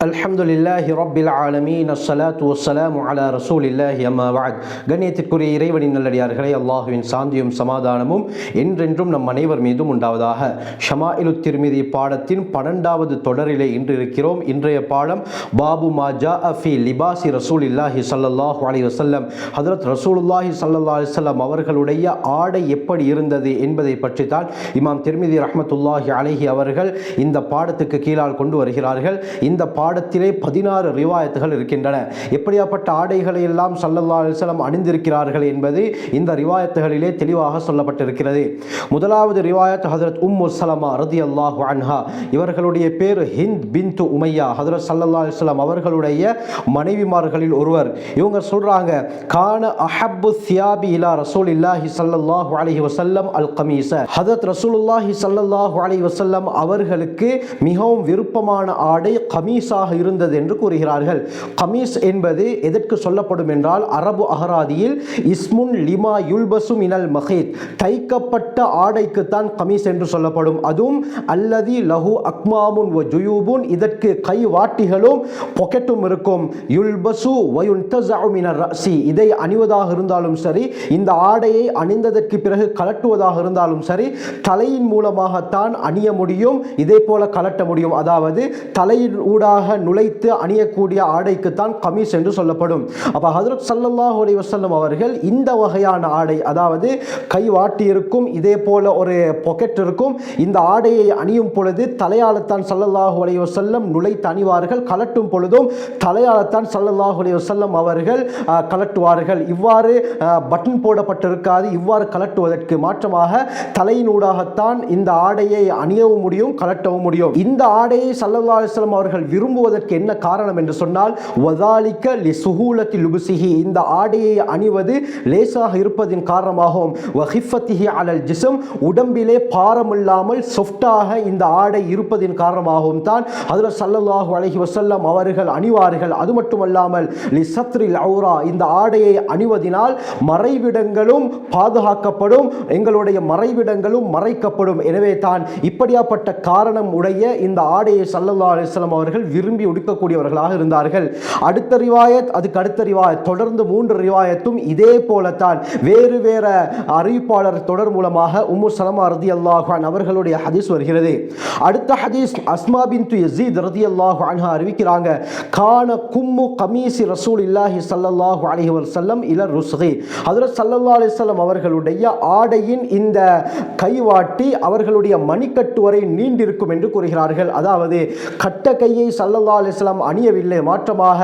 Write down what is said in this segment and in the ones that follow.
அல்ஹம்துலில்லாஹி ரப்பில் ஆலமீன் அஸ்ஸலாத்து வஸ்ஸலாமு அலா ரசூலில்லாஹி அம்மா பஅத். கண்ணியத்திற்குரிய இறைவனின் நல்லடியார்களே, அல்லாஹுவின் சாந்தியும் சமாதானமும் என்றென்றும் நம் அனைவர் மீதும் உண்டாவதாக. ஷமாஇலு திர்மிதி பாடத்தின் 12வது தொடரிலே இன்று இருக்கிறோம். இன்றைய பாடம் பாபு மா ஜாஅ ஃபீ லிபாசி ரசூலில்லாஹி ஸல்லல்லாஹு அலைஹி வஸல்லம். ஹஜ்ரத் ரசூலுல்லாஹி ஸல்லல்லாஹு அலைஹி வஸல்லம் அவர்களுடைய ஆடை எப்படி இருந்தது என்பதை பற்றி தான் இமாம் திர்மிதி ரஹ்மத்துல்லாஹி அலைஹி அவர்கள் இந்த பாடத்துக்கு கீழால் கொண்டு வருகிறார்கள். இந்த பாடத்திலே 16 ரிவாயத்துகள் இருக்கின்றன. எப்படியாப்பட்ட ஆடைகளை எல்லாம் ஸல்லல்லாஹு அலைஹி வஸல்லம் அணிந்திருக்கிறார்கள் என்பது இந்த ரிவாயத்துகளிலே தெளிவாக சொல்லப்பட்டிருக்கிறது. முதலாவது ரிவாயத் ஹஜ்ரத் உம்மு ஸலமா ரலியல்லாஹு அன்ஹா, இவர்களுடைய பேர் ஹிந்த் பின்த் உமையா. ஹஜ்ரத் ஸல்லல்லாஹு அலைஹி வஸல்லம் அவர்களுடைய மனைவிமார்களில் ஒருவர். இவங்க சொல்றாங்க, கான அஹப்பு ஸியாபி இலா ரசூலில்லாஹி ஸல்லல்லாஹு அலைஹி வஸல்லம் அல் கமீஸ. ஹஜ்ரத் ரசூலுல்லாஹி ஸல்லல்லாஹு அலைஹி வஸல்லம் அவர்களுக்கு மிகவும் விருப்பமான ஆடை கமீஸாக இருந்தது என்று கூறுகிறார்கள். கமீஸ் என்பது எதற்கு சொல்லப்படும் என்றால், அரபு அகராதியில் இஸ்முன் லிமா யுல்பசு மினல் மஹீத், தைக்கப்பட்ட ஆடைக்கு தான் கமீஸ் என்று சொல்லப்படும். அதுவும் அல்லதி லஹு அக்மாமுன் வ ஜுயூபுன், இதற்கு கை வாட்டிகளும் பாக்கெட்டும் இருக்கும். யுல்பசு வ யுன்தஸஉ மினர் ரஸி, இதை அணிவதாக இருந்தாலும் சரி, இந்த ஆடையை அணிந்ததற்கு பிறகு கலட்டுவதாக இருந்தாலும் சரி, தலையின் மூலமாகத்தான் அணிய முடியும், இதே போல கலட்ட முடியும். அதாவது தலையின் ஊடாக நுழைத்து அணியக்கூடிய ஆடைக்குத்தான் கமீஸ் என்று சொல்லப்படும். அப்ப ஹஜ்ரத் ஸல்லல்லாஹு அலைஹி வஸல்லம் அவர்கள் இந்த வகையான ஆடை, அதாவது கை வாட்டி இருக்கும், இதே போல ஒரு பாக்கெட் இருக்கும், இந்த ஆடையை அணியும் பொழுது தலையாளத்தான் ஸல்லல்லாஹு அலைஹி வஸல்லம் நுழைத்து அணிவார்கள், கலட்டும் பொழுதும் தலையாளத்தான் ஸல்லல்லாஹு அலைஹி வஸல்லம் அவர்கள் கலட்டுவார்கள். இவ்வாறு பட்டன் போடப்பட்டிருக்காது. இவ்வாறு கலட்டுவதற்கு மாற்றமாக தலையினூடாகத்தான் இந்த ஆடையை அணியவும் முடியும், கலட்டவும் முடியும். இந்த ஆடையை ஸல்லல்லாஹு அலைஹி வஸல்லம் அவர்கள் விரும்புவதற்கு என்ன காரணம் என்று சொன்னால், வதாலிக லிசுஹூலத்தி லுபுசிஹி, இந்த ஆடையை அணிவது லேசாக இருப்பதின் காரணமாகவும், வஹிஃபத்திஹி அலல் ஜிஸ்ம், உடம்பிலே பாரமில்லாமல் சாஃப்டாக இந்த ஆடை இருப்பதின் காரணமாகவும் தான் ஹஜ்ரத் ஸல்லல்லாஹு அலைஹி வஸல்லம் அவர்கள் அணிவார்கள். அது மட்டுமல்லாமல் லிசத்ரில் ஔரா, இந்த ஆடையை அணிவதினால் மறைவிடங்களும் பாதுகாக்கப்படும், எங்களுடைய மறைவிடங்களும் மறைக்கப்படும். எனவே தான் இப்படியாப்பட்ட காரணம் உடைய இந்த ஆடையை ஸல்லல்லாஹு அலைஹி வஸல்லம் அவர்கள் விரும்பி உடுக்கக்கூடியவர்களாக இருந்தார்கள். அடுத்த ரிவாயத், அதுக்கு அடுத்த ரிவாயத், தொடர்ந்து 3 ரிவாயத்தும் இதே போலத்தான் வேறு வேறு அறிவிப்பாளர் தொடர் மூலமாக உம்மு ஸலமா ரலியல்லாஹு அன்ஹா அவர்களுடைய ஹதீஸ் வருகிறது. அடுத்த ஹதீஸ் அஸ்மா பின்த் யஸீத் ரலியல்லாஹு அன்ஹா அறிவிக்கிறாங்க, கான கும்மு கமீஸி ரசூலில்லாஹி ஸல்லல்லாஹு அலைஹி வஸல்லம் இல ருஸ்கி. ஹஜ்ரத் ஸல்லல்லாஹு அலைஹி வஸல்லம் அவர்களுடைய ஆடையின் இந்த கைவாட்டி அவர்களுடைய மணிக்கட்டு வரை நீண்டிருக்கும் என்று கூறுகிறார்கள். அதாவது கட்ட கையை ஸல்லல்லாஹு அலைஹி வஸல்லம் அணியவில்லை, மாற்றமாக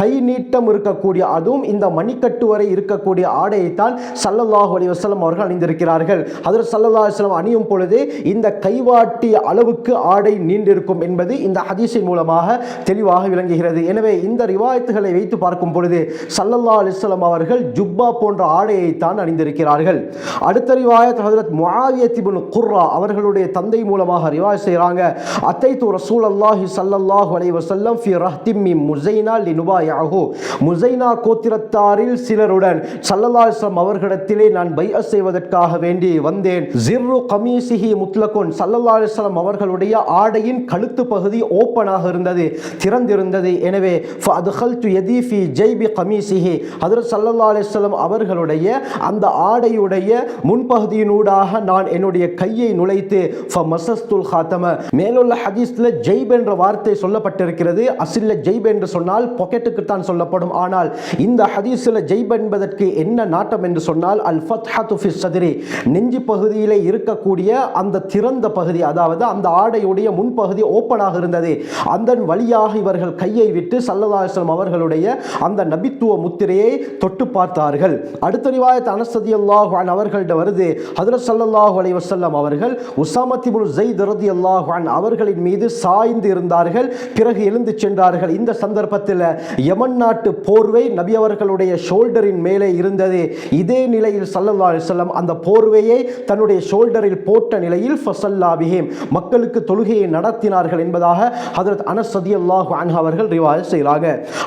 கை நீட்டம் இருக்கக்கூடிய, அதுவும் இந்த மணிக்கட்டு வரை இருக்கக்கூடிய ஆடையைத்தான் ஸல்லல்லாஹு அலைஹி வஸல்லம் அவர்கள் அணிந்திருக்கிறார்கள். ஹஜ்ரத் ஸல்லல்லாஹு அலைஹி வஸல்லம் அணியும் பொழுது இந்த கைவாட்டி அளவுக்கு ஆடை நீண்டிருக்கும் என்பது இந்த ஹதீஸின் மூலமாக தெளிவாக விளங்குகிறது. எனவே இந்த ரிவாயத்துகளை வைத்து பார்க்கும் பொழுது ஸல்லல்லாஹு அலைஹி வஸல்லம் அவர்கள் ஜுப்பா போன்ற ஆடையைத்தான் அணிந்திருக்கிறார்கள். அடுத்த ரிவாயத் ஹஜ்ரத் முஆவியத் இப்னு குர்ரா அவர்களுடைய தந்தை மூலமாக ரிவாயத் செய்கிறாங்க, அத்தைது ரசூலல்லாஹி ஸல்லல்லாஹு அலைஹி வஸல்லம் ஃபி ரஹ்திம் மின் முஸைனா லினுபாயஹு, முஸைனா கோத்திரத்தாரில் சிலருடன் ஸல்லல்லாஹு அலைஹி வஸல்லம் அவர்களிடத்திலே நான் பைஅத் செய்வதற்காக வேண்டி வந்தேன். ஜிர்ரு கமீஸிஹி முத்லகுன், ஸல்லல்லாஹு அலைஹி வஸல்லம் அவர்களுடைய ஆடையின் கழுத்து பகுதி ஓப்பனாக இருந்தது, திறந்திருந்தது. எனவே ஃபஅத்கல்து யதி ஃபி ஜைபி கமீஸிஹி, ஹஜ்ரத் ஸல்லல்லாஹு அலைஹி வஸல்லம் அவர்களுடைய அந்த ஆடையுடைய முன்பகுதியினூடாக நான் என்னுடைய கையை நுழைத்து ஃபமஸஸ்துல் ஹாத்தம, மேலுள்ள ஹதீஸ்ல ஜைப் என்ற வார்த்தை சொல்லப்பட்டிருக்கிறது. அசில்ல ஜைப் என்று சொன்னால் பாக்கெட்டுக்கு தான் சொல்லப்படும். ஆனால் இந்த ஹதீஸ்ல ஜைப் என்பதற்கு என்ன நாட்டம் என்று சொன்னால், அல் ஃபத்ஹத்து ஃபி ஸத்ரி, நெஞ்சு பகுதியிலே இருக்கக்கூடிய அந்த திறந்த பகுதி, அதாவது அந்த ஆடையுடைய முன்பகுதி ஓப்பனாக இருந்தது. அதன் வழியாக இவர்கள் கையை விட்டு ஸல்லல்லாஹு அலைஹி வஸல்லம் அவர்களுடைய அந்த நபித்துவ முத்திரையை தொட்டு பார்த்தார்கள். அடுத்த ரிவாயத் அனஸ் ரலியல்லாஹு அன்ஹு அவர்களிடம் வருது, ஹஜ்ரத் ஸல்லல்லாஹு அலைஹி வஸல்லம் அவர்கள் உஸாமா இப்னு ஸைத் ரலியல்லாஹு அன்ஹு அவர்களின் மீது சாய்ந்து இருந்தார்கள், பிறகு எழுந்து சென்றார்கள். இந்த சந்தர்ப்பத்தில் யமன் நாட்டு போர்வை நபி அவர்களுடைய ஷோல்டரின் மேலே இருந்தது. இதே நிலையில் ஸல்லல்லாஹு அலைஹி வஸல்லம் அந்த போர்வையை தன்னுடைய ஷோல்டரில் போட்ட நிலையில் ஃபஸல்லா பிஹிம், மக்களுக்கு தொழுகையை நடத்தினார்கள் என்பதாக ஹஜ்ரத் அனஸ் ரலியல்லாஹு அன்ஹு அவர்கள் ரிவாயத் செய்கிறாங்க.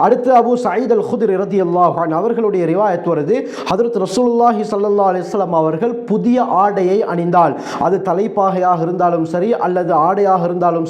அடுத்து அபூ சயீத் அல் குத்ரி ரலியல்லாஹு அன்ஹு அவர்களுடைய ரிவாயத் வருது, ஹஜ்ரத் ரசூலுல்லாஹி ஸல்லல்லாஹு அலைஹி வஸல்லம் அவர்கள் புதிய ஆடையை அணிந்தால், அது தலைப்பாகையாக இருந்தாலும் சரி அல்லது ஆடையாக இருந்தாலும்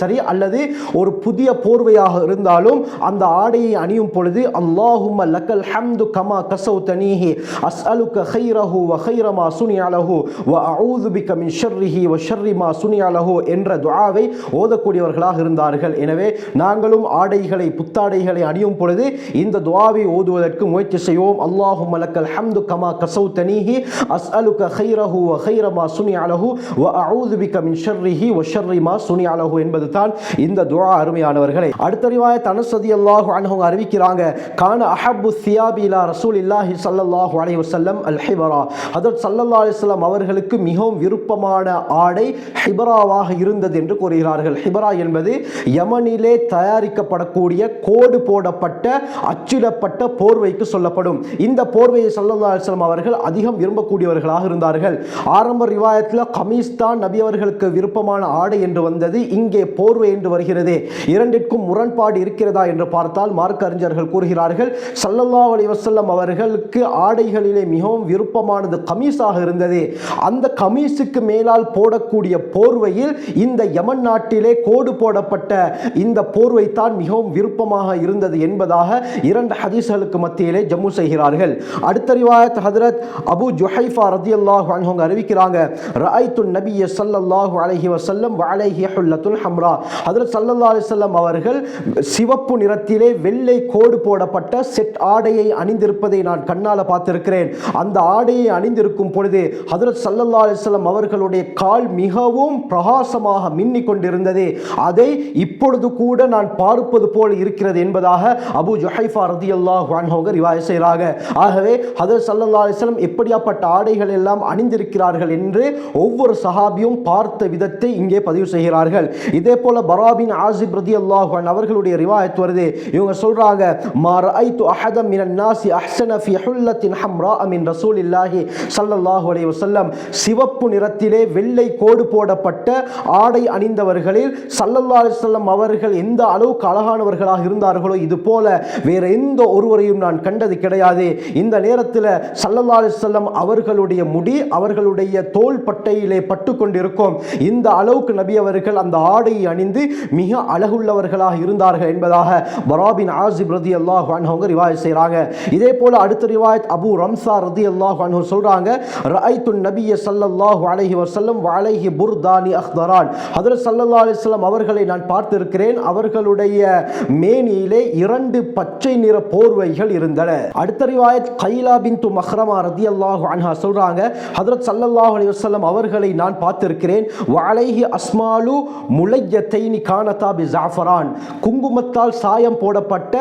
சரி அல்லது ஒரு புதிய போர்வையாக இருந்தாலும் அந்த ஆடையை அணியும் பொழுது அல்லாஹும்ம லக்கல் ஹம்து கமா கஸௌதனீஹி அஸ்அலுக கைரஹு வ கைர மா சுனிஅ லஹு வ அஊது பிக மின் ஷர்ரிஹி வ ஷர்ரி மா சுனிஅ லஹு என்ற துஆவை ஓதக்கூடியவர்களாக இருந்தார்கள். எனவே நாங்களும் ஆடைகளை புத்தாடைகளை அணியும் பொழுது இந்த துஆவை ஓதுவதற்கு முயற்சி செய்வோம். அல்லாஹும்ம லக்கல் ஹம்து கமா கஸௌதனீஹி அஸ்அலுக கைரஹு வ கைர மா சுனிஅ லஹு வ அஊது பிக மின் ஷர்ரிஹி வ ஷர்ரி மா சுனிஅ லஹு என்பது தான் இந்த துஆ. அருமையானவர்களே, அடுத்த ரிவாயத் அனஸ் ரலியல்லாஹு அன்ஹு அறிவிக்கிறாங்க, கான அஹப்பு சியாபி இலா ரசூலில்லாஹி ஸல்லல்லாஹு அலைஹி வஸல்லம் அல் ஹிபரா. ஹஜ்ரத் ஸல்லல்லாஹு அலைஹி வஸல்லம் அவர்களுக்கு மிகவும் விருப்பமான ஆடை ஹிபராவாக இருந்தது என்று கூறுகிறார்கள். ஹிபரா என்பது யமனிலே தயாரிக்கப்படக்கூடிய கோடு போடப்பட்ட அச்சிடப்பட்ட போர்வைக்கு சொல்லப்படும். இந்த போர்வையை ஸல்லல்லாஹு அலைஹி வஸல்லம் அவர்கள் அதிகம் விரும்பக்கூடியவர்களாக இருந்தார்கள். ஆரம்ப ரிவாயத்தில் கமீஸ் தான் நபி அவர்களுக்கு விருப்பமான ஆடை என்று வந்தது, இங்கே போர்வை என்று வருகிறது. இரண்டிற்கும் முரண்பாடு இருக்கிறதா என்று பார்த்தால் மார்க்க அறிஞர்கள் கூறுகிறார்கள், ஸல்லல்லாஹு அலைஹி வஸல்லம் அவர்களுக்கு ஆடைகளிலே மிகவும் விருப்பமானது கமீஸாக இருந்தது. அந்த கமீஸுக்கு மேலால் போடக்கூடிய போர்வையில் இந்த யமன் நாட்டிலே கோடு போடப்பட்ட இந்த போர்வை தான் மிகவும் விருப்பமாக இருந்தது என்பதாக இரண்டு ஹதீஸ்களுக்கு மத்தியிலே ஜம்மு செய்கிறார்கள். அடுத்த ரிவாயத் ஹஜ்ரத் அபூ ஜுஹைஃபா ரலியல்லாஹு அன்ஹு அறிவிக்கிறாங்க, ரஅய்து நபிய ஸல்லல்லாஹு அலைஹி வஸல்லம் வ அலைஹி ஹுல்லத்துல் ஹம்ரா. ஹஜ்ரத் ஸல்லல்லாஹு அலைஹி வஸல்லம் அவர்கள் சிவப்பு நிறத்திலே வெள்ளை கோடு போடப்பட்ட செட் ஆடையை அணிந்திருப்பதை நான் கண்ணால பார்த்திருக்கிறேன். அந்த ஆடையை அணிந்திருக்கும் பொழுது ஹஜ்ரத் ஸல்லல்லாஹு அலைஹி வஸல்லம் அவர்களுடைய கால் மிகவும் பிரகாசமாக மின்னிக் கொண்டிருந்தது. அதை இப்பொழுது கூட நான் பார்ப்பது போல் இருக்கிறது என்பதாக அபூ ஜுஹைஃபா ரலியல்லாஹு அன்ஹு ரிவாயத் செய்கிறாங்க. ஆகவே ஹஜ்ரத் ஸல்லல்லாஹு அலைஹி வஸல்லம் எப்படியாப்பட்ட ஆடைகள் எல்லாம் அணிந்திருக்கிறார்கள் என்று ஒவ்வொரு சஹாபியும் பார்த்த விதத்தை இங்கே பதிவு செய்கிறார்கள். இதே போல பரா பின் ஆசிப் ரலியல்லாஹு அன்ஹு அவர்களுடைய ரிவாயத் வருது. இவங்க சொல்றாங்க, மா ரஅய்து அஹதம் மினன் நாஸி அஹ்ஸன ஃபீ ஹுல்லத்தின் ஹம்ரா மின் ரசூலில்லாஹி ஸல்லல்லாஹு அலைஹி வஸல்லம். சிவப்பு நிறத்திலே வெள்ளை கோடு போடப்பட்ட ஆடை அணிந்தவர்களில் ஸல்லல்லாஹு அலைஹி வஸல்லம் அவர்கள் எந்த அளவுக்கு அழகானவர்களாக இருந்தார்களோ இது போல வேற எந்த ஒருவரையும் நான் கண்டது கிடையாது. இந்த நேரத்தில் ஸல்லல்லாஹு அலைஹி வஸல்லம் அவர்களுடைய முடி அவர்களுடைய தோள் பட்டையிலே பட்டு கொண்டிருக்கும். இந்த அளவுக்கு நபி அவர்கள் அந்த ஆடையை அணிந்து மிக அழகுள்ளவர்களாக இருந்தார்கள் என்பதாக பரா பின் ஆசிப் ரலியல்லாஹு அன்ஹு ரிவாயத் செய்றாங்க. இதே போல அடுத்த ரிவாயத் அபூ ரம்ஸா ரலியல்லாஹு அன்ஹு சொல்றாங்க, ரஅய்து நபிய ஸல்லல்லாஹு அலைஹி வஸல்லம் வ அலைஹி புர்தானி அக்தரான். ஹஜ்ரத் ஸல்லல்லாஹு அலைஹி வஸல்லம் அவர்களை நான் பார்த்திருக்கிறேன். அவர்களுடைய மேனியிலே இரண்டு பச்சை நிற போர்வைகள் இருந்தன. அடுத்த ரிவாயத் கைலா பின்து மஹ்ரமா ரலியல்லாஹு அன்ஹா சொல்றாங்க, ஹஜ்ரத் ஸல்லல்லாஹு அலைஹி வஸல்லம் அவர்களை நான் பார்த்திருக்கிறேன். வ அலைஹி அஸ்மாலு முலையத்தைனி கானதா பி ஜஅஃபரான். குங்குமத்தால் சாயம் போடப்பட்ட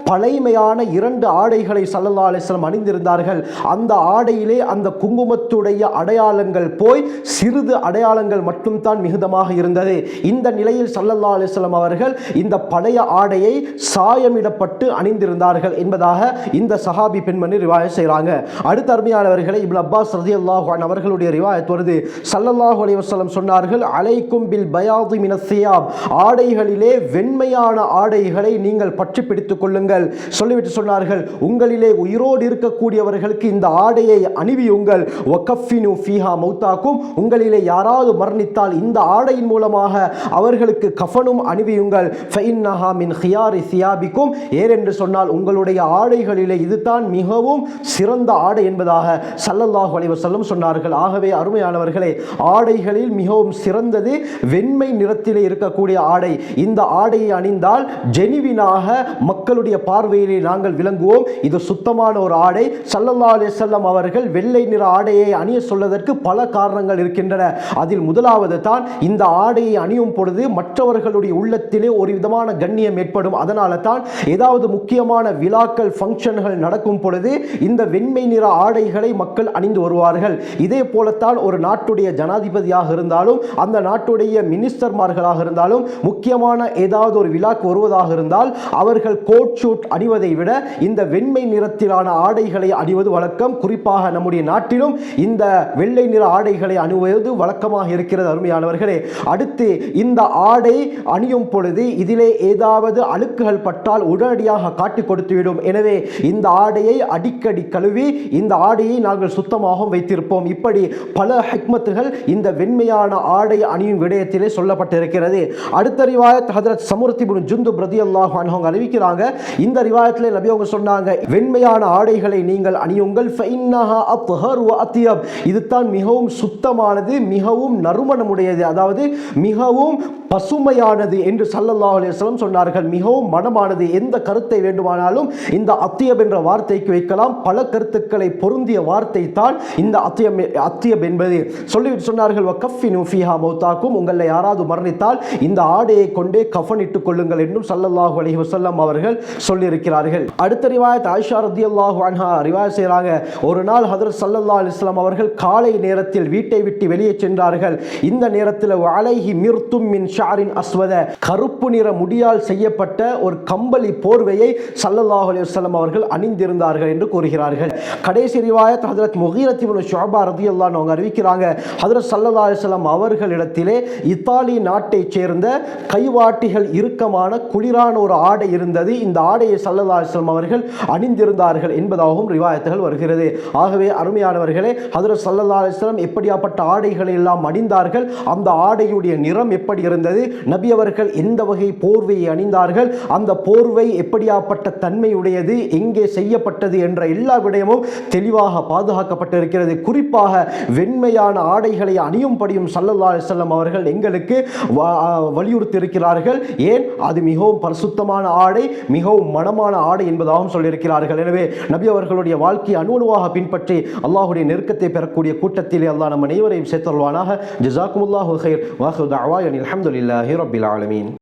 பழைமையான இரண்டு ஆடைகளை ஸல்லல்லாஹு அலைஹி வஸல்லம் அணிந்திருந்தார்கள். அந்த ஆடையிலே அந்த குங்குமத்துடைய அடையாளங்கள் போய் சிறிது அடையாளங்கள் மட்டும் தான் மிகுதமாக இருந்தது. இந்த நிலையில் ஸல்லல்லாஹு அலைஹி வஸல்லம் அவர்கள் இந்த பழைய ஆடையை சாயமிடப்பட்டு அணிந்திருந்தார்கள் என்பதாக இந்த சஹாபி பெண்மணி ரிவாயத் செய்கிறாங்க. அடுத்த அருமையானவர்களை இப்னு அப்பாஸ் ரலியல்லாஹு அன்ஹு அவர்களுடைய ரிவாயத் வருது. ஸல்லல்லாஹு அலைஹி வஸல்லம் சொன்னார்கள், அலைக்கும் பில் பயாதி மினஸ் சியாப். ஆடைகளிலே வெண்மையான ஆடைகளை நீங்கள் பற்றி பிடித்துக் கொள்ளுங்கள். சொல்லிவிட்டு சொன்னார்கள், உங்களிலே உயிரோடு இருக்கக்கூடியவர்களுக்கு இந்த ஆடையை அணிவியுங்கள். வகஃபினு ஃபீஹா மௌதாக்கும். உங்களிலே யாராவது மரணித்தால் இந்த ஆடையின் மூலமாக அவர்களுக்கு கஃபனும் அணிவியுங்கள். ஃபஇன்னஹா மின் ஹியாரி சியாபிக்கும். ஏனென்று சொன்னால் உங்களுடைய ஆடைகளிலே இதுதான் மிகவும் சிறந்த ஆடை என்பதாக ஸல்லல்லாஹு அலைஹி வஸல்லம் சொன்னார்கள். ஆகவே அருமையானவர்களே, ஆடைகளில் மிகவும் சிறந்தது வெண்மை நிறத்திலே இருக்கக்கூடிய ஆடை. இந்த ஆடையை அணிந்தால் ஜெனிவினாக மக்களுடைய பார்வையிலே நாங்கள் விளங்குவோம். இது சுத்தமான ஒரு ஆடை. ஸல்லல்லாஹு அலைஹி வஸல்லம் அவர்கள் வெள்ளை நிற ஆடையை அணிய சொல்வதற்கு பல காரணங்கள் இருக்கின்றன. அதில் முதலாவது தான் இந்த ஆடையை அணியும் பொழுது மற்றவர்களுடைய உள்ளத்திலே ஒரு விதமான கண்ணியம் ஏற்படும். அதனால தான் ஏதாவது முக்கியமான விழாக்கள் ஃபங்க்ஷன்கள் நடக்கும் பொழுது இந்த வெண்மை நிற ஆடைகளை மக்கள் அணிந்து வருவார்கள். இதே போலத்தான் ஒரு நாட்டுடைய ஜனாதிபதியாக இருந்தாலும் அந்த நாட்டுடைய மினிஸ்டர்மார்களாக இருந்தாலும் முக்கியமான ஏதாவது ஒரு விழாக்கு வருவதாக இருந்தால் அவர்கள் கோட் ஷூட் அணிவதை விட இந்த வெண்மை நிறத்திலான ஆடைகளை அணிவது வழக்கம். குறிப்பாக நம்முடைய நாட்டிலும் இந்த வெள்ளை நிற ஆடைகளை அணிவது வழக்கமாக இருக்கிறது. அருமையானவர்களே, அடுத்து இந்த ஆடை அணியும் பொழுது இதிலே ஏதாவது அழுக்குகள் பட்டால் உடனடியாக காட்டி கொடுத்துவிடும். எனவே இந்த ஆடையை அடிக்கடி கழுவி இந்த ஆடையை நாங்கள் சுத்தமாக வைத்திருப்போம். இப்படி பல ஹிக்மத்துகள் இந்த வெண்மையான ஆடை அணியும் விடயத்திலே சொல்லப்பட்டிருக்கிறது. அடுத்த ரிவாயத் ஹஜ்ரத் சமுரத் இப்னு ஜுந்துப் ரலியல்லாஹு அன்ஹு அறிவிக்கிறாங்க, இந்த ரிவாயத்திலே நபி அவங்க சொன்னாங்க, வெண்மையான ஆடைகளை நீங்கள் அணியுங்கள், ஃபஇன்னஹா அத்ஹர் வ அத்யப், இதுதான் மிகவும் சுத்தமானது, மிகவும் நறுமணமுடையது, அதாவது மிகவும் பசுமையானது என்று ஸல்லல்லாஹு அலைஹி வஸல்லம் சொன்னார்கள். மிகவும் மனமானது. எந்த கருத்தை வேண்டுமானாலும் இந்த அத்தியப் என்ற வார்த்தைக்கு வைக்கலாம். பல கருத்துக்களை பொருந்திய வார்த்தை தான் இந்த அத்தியப் என்பது. சொல்லிவிட்டு சொன்னார்கள், வகஃபினு ஃபீஹா மௌதாக்கும், உங்களை யாராவது மரணித்தால் இந்த ஆடையை கொண்டே கஃனிட்டுக் கொள்ளுங்கள் என்றும் ஸல்லல்லாஹு அலைஹி வஸல்லம் அவர்கள் சொல்லியிருக்கிறார்கள். அடுத்த ரிவாயத் ஆயிஷா ரலியல்லாஹு அன்ஹா ரிவாயத் செய்றாங்க, ஒரு நாள் ஹஜ்ரத் ஸல்லல்லாஹு அலைஹி வஸல்லம் அவர்கள் காலை நேரத்தில் வீட்டை விட்டு வெளியே சென்றார்கள். இந்த நேரத்தில் அலைஹி மிர்தும் மின் ஷஅரின் அஸ்வத, கருப்பு நிற முடியால் செய்யப்பட்ட ஒரு கம்பளி போர்வையை ஸல்லல்லாஹு அலைஹி வஸல்லம் அவர்கள் அணிந்திருந்தார்கள் என்று கூறுகிறார்கள். கடைசி ரிவாயத் ஹஜ்ரத் முகீரத் இப்னு ஷுஅபா ரலியல்லாஹு அன்ஹு அவங்க அறிவிக்கிறாங்க, ஹஜ்ரத் ஸல்லல்லாஹு அலைஹி வஸல்லம் அவர்களிடத்திலே இத்தாலி நாட்டைச் சேர்ந்த கைவாட்டிகள் இறுக்கமான குளிரான ஒரு ஆடை இருந்தது. இந்த ஆடையை ஸல்லல்லாஹு அலைஹி வஸல்லம் அவர்கள் அணிந்திருந்தார்கள் என்பதாகவும் ரிவாயத்துகள் வருகிறது. ஆகவே அருமையானவர்களே, ஹஜ்ரத் ஸல்லல்லாஹு அலைஹி வஸல்லம் எப்படியாப்பட்ட ஆடைகளை எல்லாம் அணிந்தார்கள், அந்த ஆடையுடைய நிறம் எப்படி இருந்தது, நபி அவர்கள் எந்த வகை போர்வையை அணிந்தார்கள், அந்த போர்வை எப்படியாப்பட்ட தன்மையுடையது, எங்கே செய்யப்பட்டது என்ற எல்லா விடயமும் தெளிவாக பாதுகாக்கப்பட்டிருக்கிறது. குறிப்பாக வெண்மையான ஆடைகளை அணியும்படியும் ஸல்லல்லாஹு அலைஹி வஸல்லம் அவர்கள் எங்களுக்கு வலியுறுத்தி இருக்கிறார்கள். ஏன், அது மிகவும் பரிசுத்தமான ஆடை, மிகவும் மனமான ஆடை என்பதாகவும் சொல்லியிருக்கிறார்கள். எனவே நபி அவர்களுடைய வாழ்க்கையை அணுவாக பின்பற்றி அல்லாஹ்வுடைய நெருக்கத்தை பெறக்கூடிய கூட்டத்திலே அல்லாஹ் நம் அனைவரையும் சேர்த்தருள்வானாக. ஜஸாக்குமுல்லாஹு கைர். வாஹிரு தஅவானா அல்ஹம்துலில்லாஹி ரப்பில் ஆலமீன்.